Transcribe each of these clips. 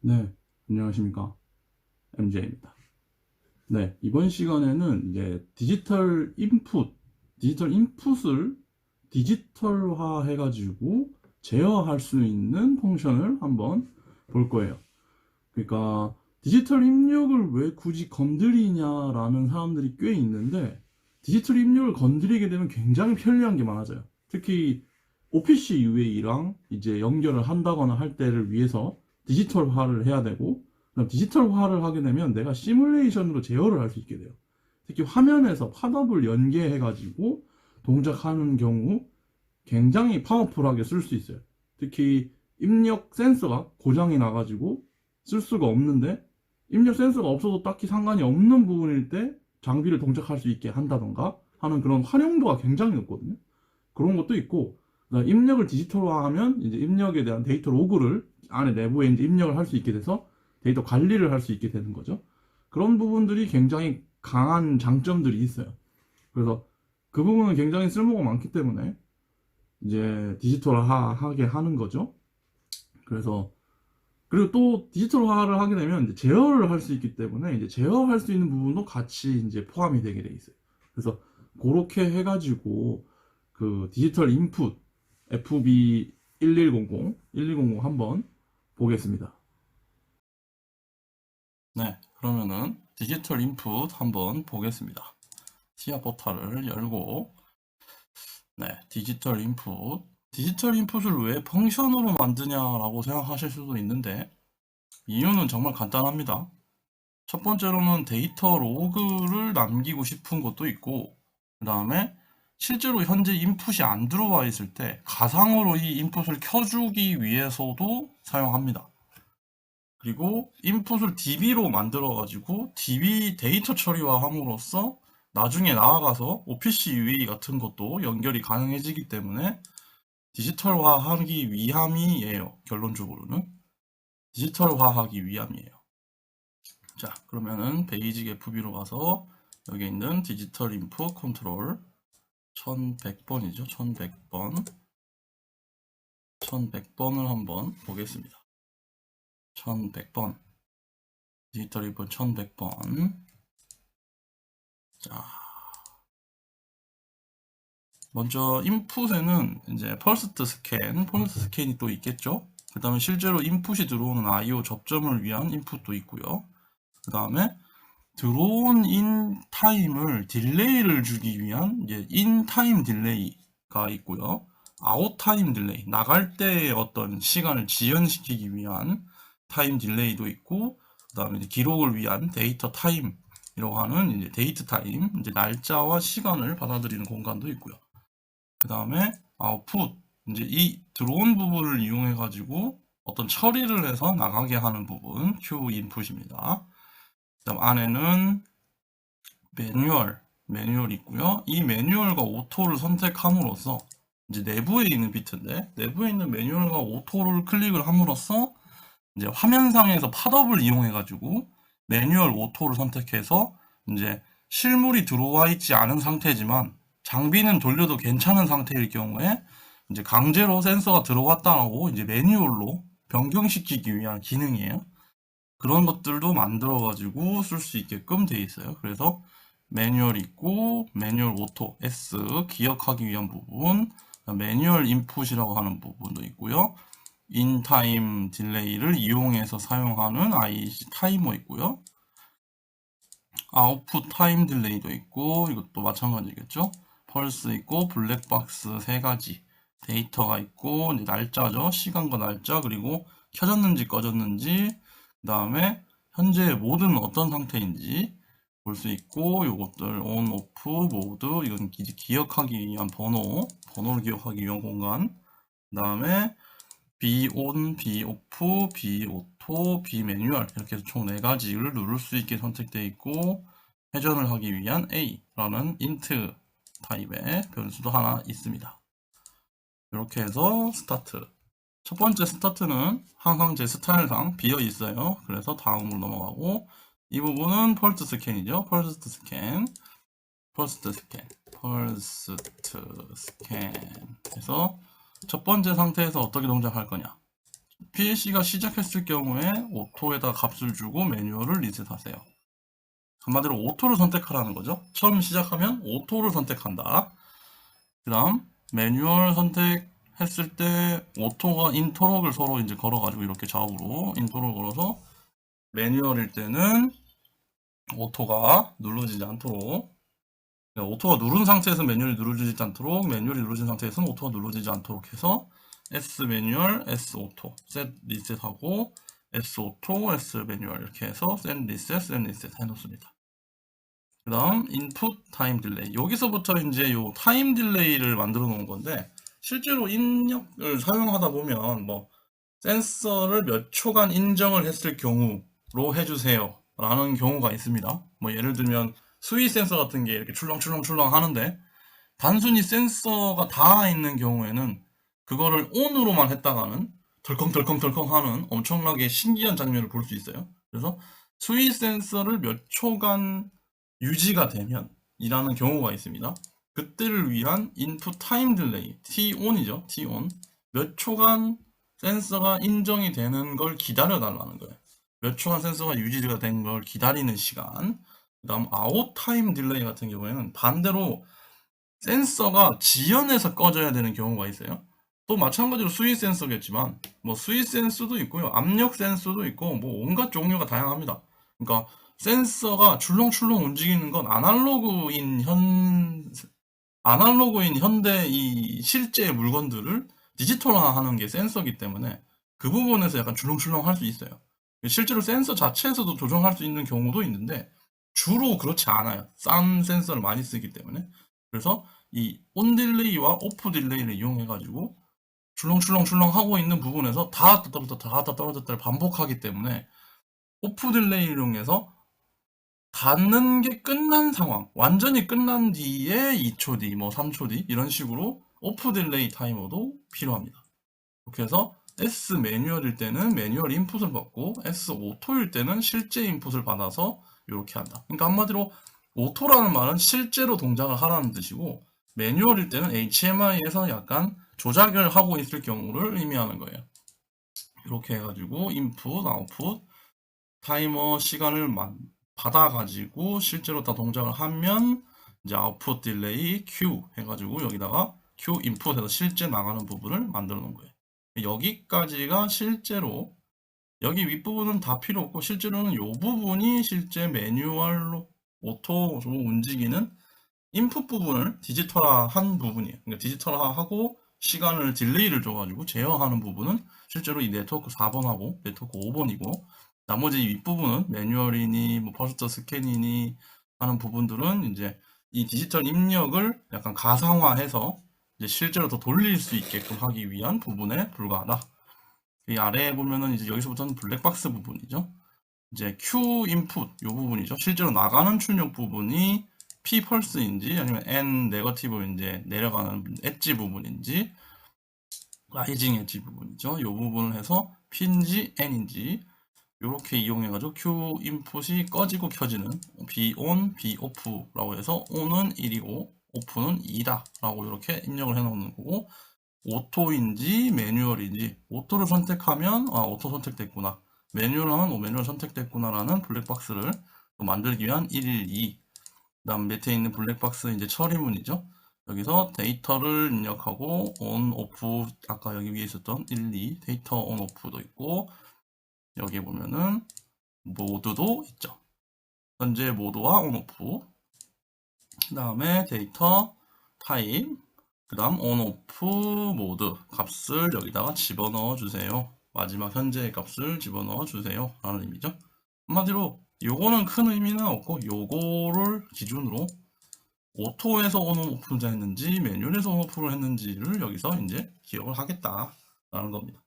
네, 안녕하십니까. MJ입니다. 네, 이번 시간에는 이제 디지털 인풋을 디지털화 해가지고 제어할 수 있는 펑션을 한번 볼 거예요. 그러니까 디지털 입력을 왜 굳이 건드리냐라는 사람들이 꽤 있는데, 디지털 입력을 건드리게 되면 굉장히 편리한 게 많아져요. 특히 OPC UA랑 이제 연결을 한다거나 할 때를 위해서 디지털화를 해야 되고, 그다음 디지털화를 하게 되면 내가 시뮬레이션으로 제어를 할 수 있게 돼요. 특히 화면에서 팝업을 연계해가지고 동작하는 경우 굉장히 파워풀하게 쓸 수 있어요. 특히 입력 센서가 고장이 나가지고 쓸 수가 없는데, 입력 센서가 없어도 딱히 상관이 없는 부분일 때 장비를 동작할 수 있게 한다던가 하는 그런 활용도가 굉장히 높거든요. 그런 것도 있고, 입력을 디지털화하면 이제 입력에 대한 데이터 로그를 안에 내부에 이제 입력을 할 수 있게 돼서 데이터 관리를 할 수 있게 되는 거죠. 그런 부분들이 굉장히 강한 장점들이 있어요. 그래서 그 부분은 굉장히 쓸모가 많기 때문에 이제 디지털화하게 하는 거죠. 그래서 그리고 또 디지털화를 하게 되면 이제 제어를 할 수 있기 때문에 이제 제어할 수 있는 부분도 같이 이제 포함이 되게 돼 있어요. 그래서 그렇게 해가지고 그 디지털 인풋 FB 1100 한번 보겠습니다. 네, 그러면은 디지털 인풋 한번 보겠습니다. 시야 포탈을 열고, 네, 디지털 인풋을 왜 펑션으로 만드냐라고 생각하실 수도 있는데, 이유는 정말 간단합니다. 첫 번째로는 데이터 로그를 남기고 싶은 것도 있고, 그 다음에 실제로 현재 인풋이 안 들어와 있을 때 가상으로 이 인풋을 켜주기 위해서도 사용합니다. 그리고 인풋을 DB로 만들어가지고 DB 데이터 처리화함으로써 나중에 나아가서 OPC UA 같은 것도 연결이 가능해지기 때문에 디지털화하기 위함이에요. 결론적으로는 디지털화하기 위함이에요. 자, 그러면은 베이직 FB로 가서 여기 있는 디지털 인풋 컨트롤 1100번이죠. 1100번. 1100번을 한번 보겠습니다. 1100번. 디지털 인풋 1100번. 자, 먼저 인풋에는 이제 펄스 스캔이 또 있겠죠. 그 다음에 실제로 인풋이 들어오는 IO 접점을 위한 인풋도 있고요. 그 다음에 들어온 인 타임을 딜레이를 주기 위한 이제 인 타임 딜레이가 있고요. 아웃 타임 딜레이, 나갈 때의 어떤 시간을 지연시키기 위한 타임 딜레이도 있고, 그다음에 이제 기록을 위한 데이터 타임이라고 하는 이제 데이트 타임, 이제 날짜와 시간을 받아들이는 공간도 있고요. 그다음에 아웃풋, 이제 이 들어온 부분을 이용해 가지고 어떤 처리를 해서 나가게 하는 부분, Q 인풋입니다. 그다음 안에는 매뉴얼이 있고요. 이 매뉴얼과 오토를 선택함으로써 이제 내부에 있는 비트인데, 내부에 있는 매뉴얼과 오토를 클릭을 함으로써 이제 화면상에서 팝업을 이용해 가지고 매뉴얼 오토를 선택해서 이제 실물이 들어와 있지 않은 상태지만 장비는 돌려도 괜찮은 상태일 경우에 이제 강제로 센서가 들어왔다라고 이제 매뉴얼로 변경시키기 위한 기능이에요. 그런 것들도 만들어 가지고 쓸 수 있게끔 돼 있어요. 그래서 매뉴얼 있고, 매뉴얼 오토 S 기억하기 위한 부분, 매뉴얼 인풋이라고 하는 부분도 있고요. 인타임 딜레이를 이용해서 사용하는 IC 타이머 있고요. 아웃풋 타임 딜레이도 있고, 이것도 마찬가지겠죠. 펄스 있고, 블랙박스 세 가지 데이터가 있고, 이제 날짜죠. 시간과 날짜, 그리고 켜졌는지 꺼졌는지, 그 다음에 현재 모드는 어떤 상태인지 볼 수 있고, 요것들 온, 오프, 모드, 이건 이제 기억하기 위한 번호를 기억하기 위한 공간, 그 다음에 비온, 비오프, 비오토, 비매뉴얼 이렇게 해서 총 4가지를 누를 수 있게 선택되어 있고, 회전을 하기 위한 A라는 인트 타입의 변수도 하나 있습니다. 이렇게 해서 스타트. 첫 번째 스타트는 항상 제 스타일상 비어 있어요. 그래서 다음으로 넘어가고, 이 부분은 펄스 스캔이죠. 펄스트 스캔 해서 첫 번째 상태에서 어떻게 동작할 거냐. PLC가 시작했을 경우에 오토에다 값을 주고 매뉴얼을 리셋하세요. 한마디로 오토를 선택하라는 거죠. 처음 시작하면 오토를 선택한다. 그 다음 매뉴얼 선택했을 때 오토가 인터럭을 서로 이제 걸어가지고 이렇게 좌우로 인터럭을 걸어서 매뉴얼일 때는 오토가 눌러지지 않도록, 오토가 누른 상태에서 매뉴얼이 누르지지 않도록, 매뉴얼이 누르진 상태에서는 오토가 누르지지 않도록 해서 S 매뉴얼, S 오토, 셋 리셋하고 S 오토, S 매뉴얼 이렇게 해서 셋 리셋, 셋 리셋 해놓습니다. 그 다음 인풋 타임 딜레이, 여기서부터 이제 요 타임 딜레이를 만들어 놓은 건데, 실제로 입력을 사용하다 보면 뭐 센서를 몇 초간 인정을 했을 경우로 해주세요 라는 경우가 있습니다. 뭐 예를 들면 수위 센서 같은 게 이렇게 출렁출렁출렁 하는데 단순히 센서가 닿아 있는 경우에는 그거를 ON으로만 했다가는 덜컹덜컹덜컹 하는 엄청나게 신기한 장면을 볼 수 있어요. 그래서 수위 센서를 몇 초간 유지가 되면 이라는 경우가 있습니다. 그때를 위한 인풋 타임 딜레이, T-ON이죠. T-ON. 몇 초간 센서가 인정이 되는 걸 기다려 달라는 거예요. 몇 초간 센서가 유지가 된 걸 기다리는 시간. 그 다음 아웃 타임 딜레이 같은 경우에는 반대로 센서가 지연해서 꺼져야 되는 경우가 있어요. 또 마찬가지로 수위 센서겠지만 뭐 수위 센서도 있고요, 압력 센서도 있고 뭐 온갖 종류가 다양합니다. 그러니까 센서가 출렁출렁 움직이는 건 아날로그인 현대 이 실제 물건들을 디지털화하는 게 센서기 때문에 그 부분에서 약간 출렁출렁 할 수 있어요. 실제로 센서 자체에서도 조정할 수 있는 경우도 있는데 주로 그렇지 않아요. 싼 센서를 많이 쓰기 때문에. 그래서 이 온 딜레이와 오프 딜레이를 이용해 가지고 출렁출렁출렁 하고 있는 부분에서 닿았다 떨어졌다 닿았다 떨어졌다를 반복하기 때문에 오프 딜레이를 이용해서 닿는 게 끝난 상황, 완전히 끝난 뒤에 2초 뒤, 뭐 3초 뒤 이런 식으로 오프 딜레이 타이머도 필요합니다. 이렇게 해서 S 매뉴얼일 때는 매뉴얼 인풋을 받고 S 오토일 때는 실제 인풋을 받아서 이렇게 한다. 그러니까 한마디로 오토라는 말은 실제로 동작을 하라는 뜻이고, 매뉴얼일 때는 HMI에서 약간 조작을 하고 있을 경우를 의미하는 거예요. 이렇게 해가지고 인풋, 아웃풋, 타이머 시간을 받아가지고 실제로 다 동작을 하면 이제 아웃풋 딜레이 Q 해가지고 여기다가 Q 인풋해서 실제 나가는 부분을 만들어 놓은 거예요. 여기까지가 실제로, 여기 윗부분은 다 필요 없고 실제로는 이 부분이 실제 매뉴얼로 오토로 움직이는 인풋 부분을 디지털화한 부분이에요. 그러니까 디지털화하고 시간을 딜레이를 줘가지고 제어하는 부분은 실제로 이 네트워크 4번하고 네트워크 5번이고, 나머지 윗부분은 매뉴얼이니 뭐 퍼스트 스캔이니 하는 부분들은 이제 이 디지털 입력을 약간 가상화해서 이제 실제로 더 돌릴 수 있게끔 하기 위한 부분에 불과하다. 이 아래에 보면은 이제 여기서부터는 블랙박스 부분이죠. 이제 Q 인풋 이 부분이죠. 실제로 나가는 출력 부분이 P 펄스인지 아니면 N 네거티브 이제 내려가는 엣지 부분인지 라이징 엣지 부분이죠. 이 부분을 해서 P인지 N인지 이렇게 이용해가지고 Q 인풋이 꺼지고 켜지는 B ON, B OFF라고 해서 ON은 1이고 OFF는 2다 라고 이렇게 입력을 해놓는 거고, 오토인지 매뉴얼인지, 오토를 선택하면 오토 선택됐구나, 매뉴얼 하면 매뉴얼 선택됐구나 라는 블랙박스를 만들기 위한 112. 그 다음 밑에 있는 블랙박스 이제 처리문이죠. 여기서 데이터를 입력하고 on, off, 아까 여기 위에 있었던 1, 2 데이터 on, off도 있고, 여기 보면은 모드도 있죠. 현재 모드와 on, off, 그 다음에 데이터 타입, 그 다음 on, off 모드 값을 여기다가 집어넣어 주세요. 마지막 현재의 값을 집어넣어 주세요 라는 의미죠. 한마디로 요거는 큰 의미는 없고, 요거를 기준으로 오토에서 on, off를 했는지 매뉴얼에서 on, off를 했는지를 여기서 이제 기억을 하겠다라는 겁니다.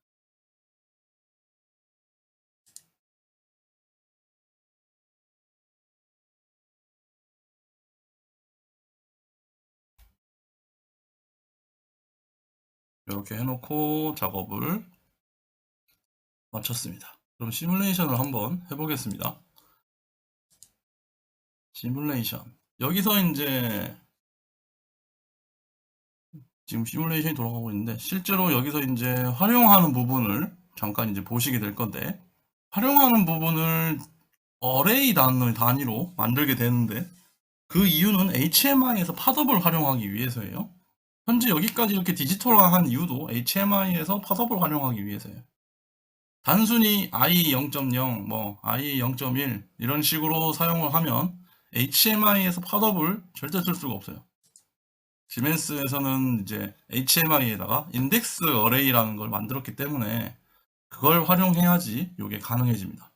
이렇게 해놓고 작업을 마쳤습니다. 그럼 시뮬레이션을 한번 해보겠습니다. 시뮬레이션. 여기서 이제 지금 시뮬레이션이 돌아가고 있는데, 실제로 여기서 이제 활용하는 부분을 잠깐 이제 보시게 될 건데, 활용하는 부분을 어레이 단위로 만들게 되는데, 그 이유는 HMI에서 팝업을 활용하기 위해서예요. 현재 여기까지 이렇게 디지털화한 이유도 HMI에서 팝업을 활용하기 위해서예요. 단순히 i0.0, 뭐 i0.1 이런 식으로 사용을 하면 HMI에서 팝업을 절대 쓸 수가 없어요. 시멘스에서는 이제 HMI에다가 인덱스 어레이라는 걸 만들었기 때문에 그걸 활용해야지 이게 가능해집니다.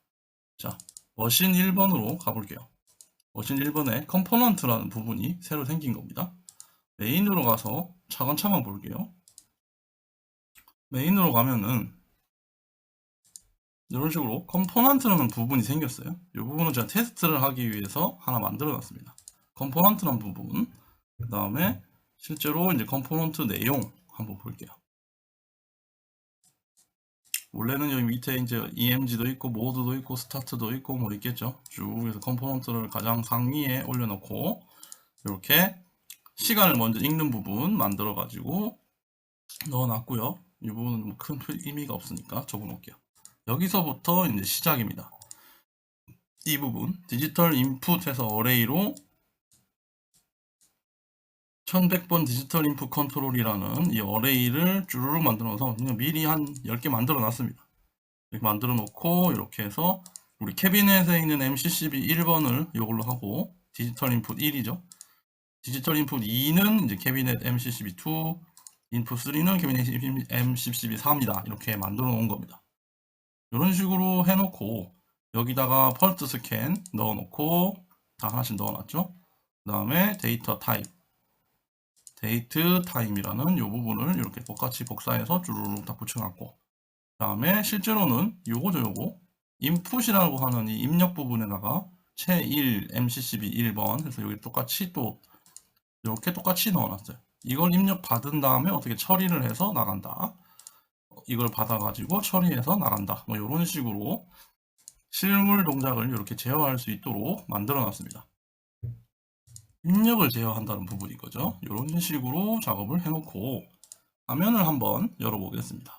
자, 머신 1번으로 가볼게요. 머신 1번에 컴포넌트라는 부분이 새로 생긴 겁니다. 메인으로 가서 차근차근 볼게요. 메인으로 가면은 이런 식으로 컴포넌트라는 부분이 생겼어요. 이 부분은 제가 테스트를 하기 위해서 하나 만들어 놨습니다. 컴포넌트라는 부분, 그 다음에 실제로 이제 컴포넌트 내용 한번 볼게요. 원래는 여기 밑에 이제 EMG도 있고 모드도 있고 스타트도 있고 뭐 있겠죠. 쭉 해서 컴포넌트를 가장 상위에 올려놓고 이렇게 시간을 먼저 읽는 부분 만들어 가지고 넣어놨고요. 이 부분은 뭐 큰 의미가 없으니까 적어놓을게요. 여기서부터 이제 시작입니다. 이 부분 디지털 인풋에서 어레이로 1100번 디지털 인풋 컨트롤이라는 이 어레이를 쭈루룩 만들어서 그냥 미리 한 10개 만들어 놨습니다. 이렇게 만들어 놓고 이렇게 해서 우리 캐비넷에 있는 MCCB 1번을 이걸로 하고 디지털 인풋 1이죠. 디지털 인풋 2는 이제 캐비넷 MCCB 2, 인풋 3는 캐비넷 MCCB 4입니다. 이렇게 만들어 놓은 겁니다. 이런 식으로 해놓고 여기다가 펄스 스캔 넣어놓고 다 하나씩 넣어놨죠. 그 다음에 데이터 타입, 데이트 타임이라는 이 부분을 이렇게 똑같이 복사해서 주르륵 다 붙여놨고, 그 다음에 실제로는 요거죠. 요거 인풋이라고 하는 이 입력 부분에다가 채1 MCCB 1번 해서 여기 똑같이 또 이렇게 똑같이 넣어놨어요. 이걸 입력 받은 다음에 어떻게 처리를 해서 나간다, 이걸 받아가지고 처리해서 나간다, 뭐 이런 식으로 실물 동작을 이렇게 제어할 수 있도록 만들어 놨습니다. 입력을 제어한다는 부분인 거죠. 이런 식으로 작업을 해놓고 화면을 한번 열어보겠습니다.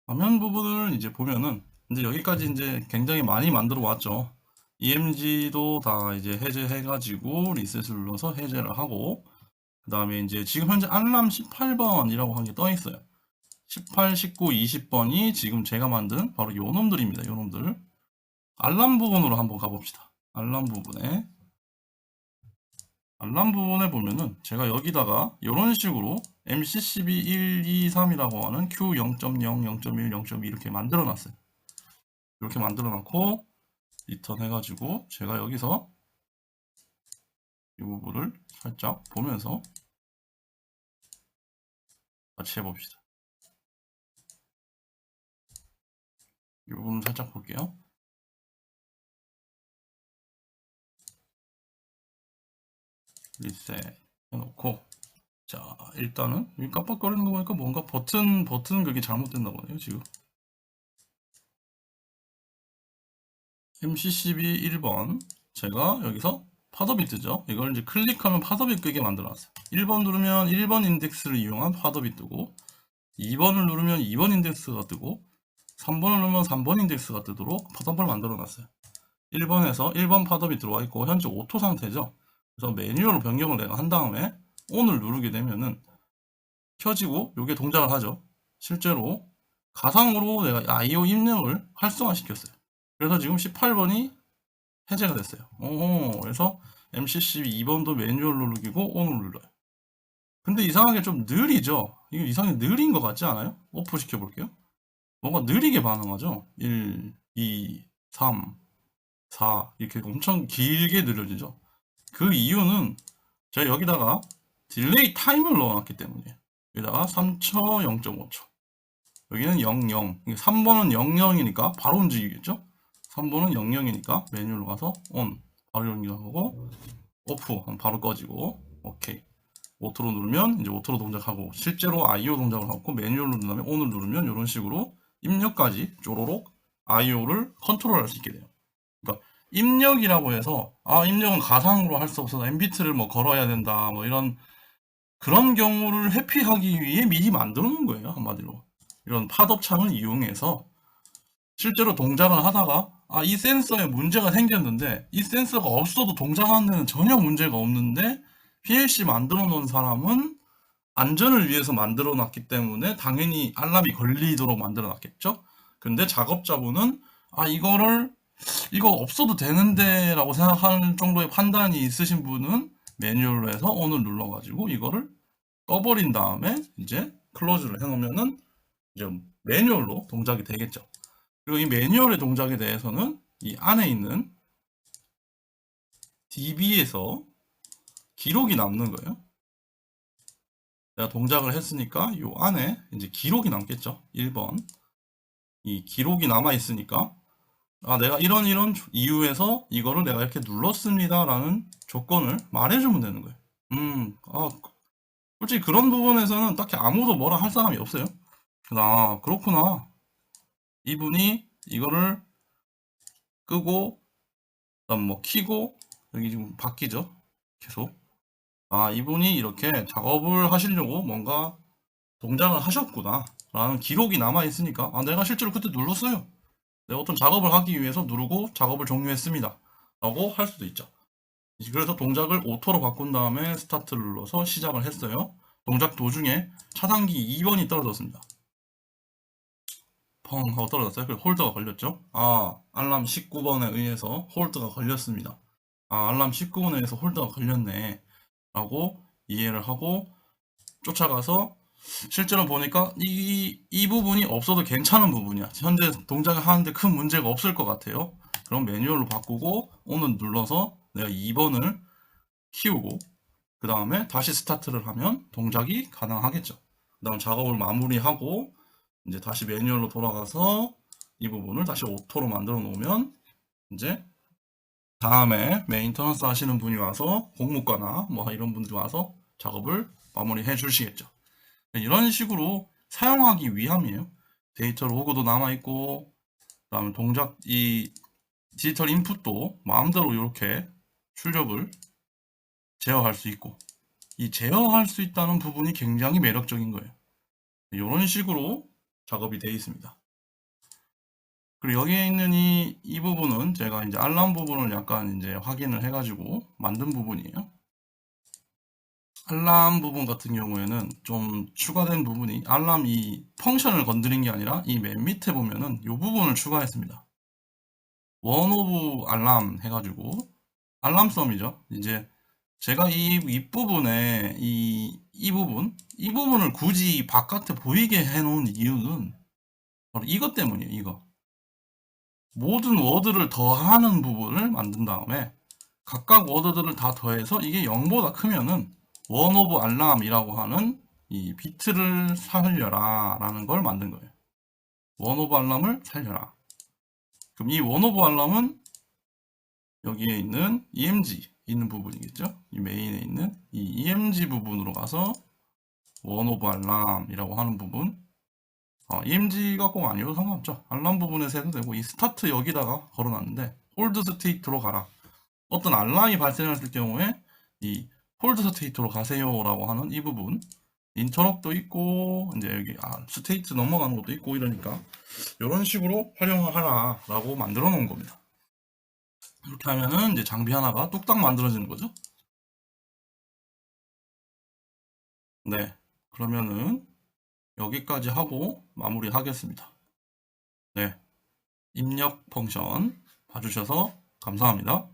화면 부분을 이제 보면은 이제 여기까지 이제 굉장히 많이 만들어 왔죠. EMG도 다 이제 해제해가지고 리셋을 눌러서 해제를 하고, 그 다음에 이제 지금 현재 알람 18번이라고 한 게 떠 있어요. 18, 19, 20번이 지금 제가 만든 바로 요 놈들입니다. 요 놈들. 알람 부분으로 한번 가봅시다. 알람 부분에 보면은 제가 여기다가 이런 식으로 MCCB 1, 2, 3이라고 하는 Q0.0, 0.1, 0.2 이렇게 만들어 놨어요. 이렇게 만들어 놓고 리턴 해가지고 제가 여기서 이 부분을 살짝 보면서 같이 해봅시다. 이 부분 살짝 볼게요. 리셋 해놓고, 자 일단은 이 깜빡거리는 거 보니까 뭔가 버튼 그게 잘못됐나 보네요. 지금 MCCB 1번 제가 여기서 팝업이 뜨죠. 이걸 이제 클릭하면 팝업이 뜨게 만들어놨어요. 1번 누르면 1번 인덱스를 이용한 팝업이 뜨고, 2번을 누르면 2번 인덱스가 뜨고, 3번을 누르면 3번 인덱스가 뜨도록 팝업을 만들어놨어요. 1번에서 1번 팝업이 들어와 있고 현재 오토 상태죠. 그래서 매뉴얼로 변경을 내가 한 다음에 ON을 누르게 되면은 켜지고 요게 동작을 하죠. 실제로 가상으로 내가 IO 입력을 활성화시켰어요. 그래서 지금 18번이 해제가 됐어요. 그래서 MCCB 2번도 매뉴얼로 누르고 ON을 눌러요. 근데 이상하게 좀 느리죠? 이거 이상하게 느린 것 같지 않아요? 오프 시켜볼게요. 뭔가 느리게 반응하죠? 1, 2, 3, 4 이렇게 엄청 길게 느려지죠? 그 이유는 제가 여기다가 딜레이 타임을 넣어놨기 때문이에요. 여기다가 3초, 0.5초. 여기는 00. 3번은 00이니까 바로 움직이겠죠? 3번은 00이니까 메뉴로 가서 ON. 바로 연결하고, 오프. 바로 꺼지고, 오케이. 오토로 누르면 이제 오토로 동작하고, 실제로 IO 동작을 하고, 매뉴얼로 누르면 ON을 누르면 이런 식으로 입력까지 쪼로록 IO를 컨트롤할 수 있게 돼요. 그러니까 입력이라고 해서 입력은 가상으로 할 수 없어서 MBT를 뭐 걸어야 된다 뭐 이런 그런 경우를 회피하기 위해 미리 만들어 놓은 거예요. 한마디로 이런 팝업창을 이용해서 실제로 동작을 하다가 이 센서에 문제가 생겼는데 이 센서가 없어도 동작하는 데는 전혀 문제가 없는데 PLC 만들어 놓은 사람은 안전을 위해서 만들어 놨기 때문에 당연히 알람이 걸리도록 만들어 놨겠죠. 근데 작업자분은 이거 없어도 되는데 라고 생각할 정도의 판단이 있으신 분은 매뉴얼로 해서 ON을 눌러가지고 이거를 꺼버린 다음에 이제 클로즈를 해놓으면은 이제 매뉴얼로 동작이 되겠죠. 그리고 이 매뉴얼의 동작에 대해서는 이 안에 있는 DB에서 기록이 남는 거예요. 내가 동작을 했으니까 이 안에 이제 기록이 남겠죠. 1번. 이 기록이 남아 있으니까 내가 이런 이유에서 이거를 내가 이렇게 눌렀습니다 라는 조건을 말해주면 되는 거예요. 솔직히 그런 부분에서는 딱히 아무도 뭐라 할 사람이 없어요. 그렇구나. 이분이 이거를 끄고 그다음 뭐 키고 여기 지금 바뀌죠. 계속 이분이 이렇게 작업을 하시려고 뭔가 동작을 하셨구나 라는 기록이 남아 있으니까 내가 실제로 그때 눌렀어요. 내가 어떤 작업을 하기 위해서 누르고 작업을 종료했습니다 라고 할 수도 있죠. 그래서 동작을 오토로 바꾼 다음에 스타트를 눌러서 시작을 했어요. 동작 도중에 차단기 2번이 떨어졌습니다. 펑 하고 떨어졌어요. 그리고 홀드가 걸렸죠. 알람 19번에 의해서 홀드가 걸렸습니다. 알람 19번에 의해서 홀드가 걸렸네 라고 이해를 하고 쫓아가서 실제로 보니까 이 부분이 없어도 괜찮은 부분이야. 현재 동작을 하는데 큰 문제가 없을 것 같아요. 그럼 매뉴얼로 바꾸고 ON을 눌러서 내가 2번을 키우고 그 다음에 다시 스타트를 하면 동작이 가능하겠죠. 그 다음 작업을 마무리하고 이제 다시 매뉴얼로 돌아가서 이 부분을 다시 오토로 만들어 놓으면 이제 다음에 메인터넌스 하시는 분이 와서 공무과나 뭐 이런 분들이 와서 작업을 마무리해 주시겠죠. 이런 식으로 사용하기 위함이에요. 데이터 로그도 남아있고 그다음에 동작 이 디지털 인풋도 마음대로 이렇게 출력을 제어할 수 있고 이 제어할 수 있다는 부분이 굉장히 매력적인 거예요. 이런 식으로 작업이 되어 있습니다. 그리고 여기에 있는 이 부분은 제가 이제 알람 부분을 약간 이제 확인을 해가지고 만든 부분이에요. 알람 부분 같은 경우에는 좀 추가된 부분이 알람 이 펑션을 건드린 게 아니라 이 맨 밑에 보면은 이 부분을 추가했습니다. 원 오브 알람 해가지고 알람썸이죠. 이제 제가 이 윗부분에 이 부분을 굳이 바깥에 보이게 해놓은 이유는 바로 이것 때문이에요. 이거 모든 워드를 더하는 부분을 만든 다음에 각각 워드들을 다 더해서 이게 0보다 크면은 원 오브 알람이라고 하는 이 비트를 살려라 라는 걸 만든 거예요. 원 오브 알람을 살려라. 그럼 이 원 오브 알람은 여기에 있는 EMG 있는 부분이겠죠. 이 메인에 있는 이 EMG 부분으로 가서 원 오브 알람이라고 하는 부분 EMG가 꼭 아니어도 상관없죠. 알람 부분에서 해도 되고 이 스타트 여기다가 걸어놨는데 홀드 스테이트로 가라. 어떤 알람이 발생했을 경우에 이 홀드 스테이트로 가세요라고 하는 이 부분 인터럽도 있고 이제 여기 스테이트 넘어가는 것도 있고 이러니까 이런 식으로 활용을 하라라고 만들어 놓은 겁니다. 이렇게 하면은 이제 장비 하나가 뚝딱 만들어지는 거죠. 네, 그러면은 여기까지 하고 마무리 하겠습니다. 네, 입력 펑션 봐주셔서 감사합니다.